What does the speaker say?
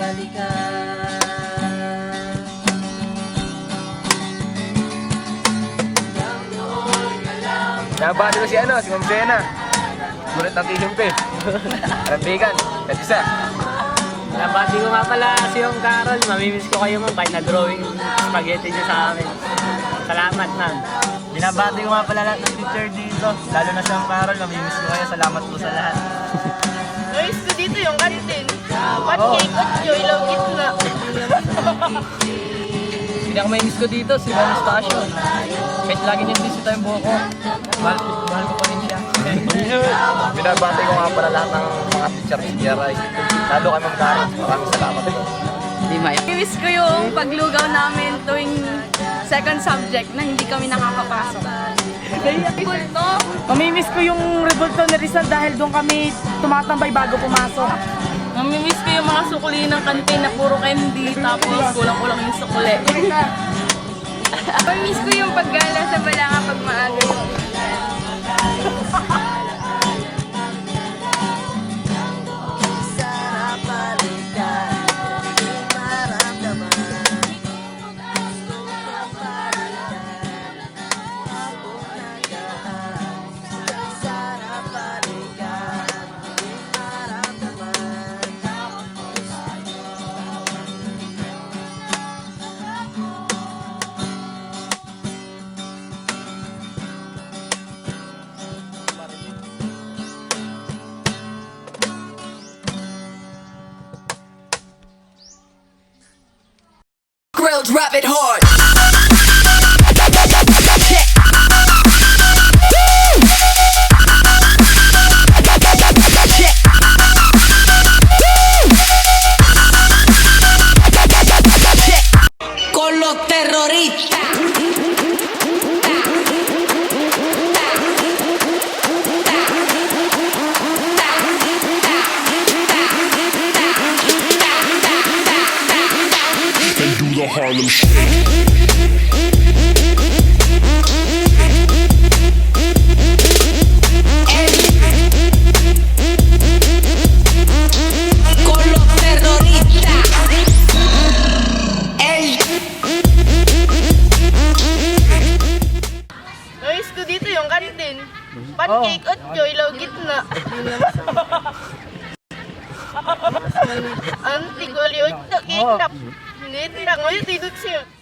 Nabati ko si Ma'am Sena. Sulit ang tihim ko eh. Kaibigan, isa. Nabati ko nga pala si Ma'am Carol. Mamimiss ko kayo ma'am kahit na-drawing spaghetti niyo sa amin. Salamat ma'am. Binabati ko nga pala lahat ng teacher dito. Lalo na si Ma'am Carol, mamimiss ko kayo. Salamat po sa lahat. Namiss ko dito yung kantin. Pancake at joy lang gitna. Pinakamamiss ko dito, si Ma'am Stasio. Kahit lagi niyang bisita yung buhok ko, mahal ko pa rin siya. Binabati ko nga pala lahat ng mga teacher sa GRI. Lalo kay Ma'am Carol. Maraming salamat po. Namiss ko yung paglugaw namin tuwing second subject na hindi kami nakakapasok. Mamimiss ko yung Revolto ni Rizal dahil doon kami tumatambay bago pumasok. Namimiss ko yung mga sukuli ng kantin na puro candy tapos kulang-kulang yung sukuli. Namimiss ko yung paggala sa balanga pag maaga yung Grilled, rap it hard. Con los terroristas. The Harlem Shake. Con los terroristas. namiss ko dito yung kantin. Pancake at joy lang gitna. Antigol yun, nakikap. Hindi, tinangoy, tinutsil.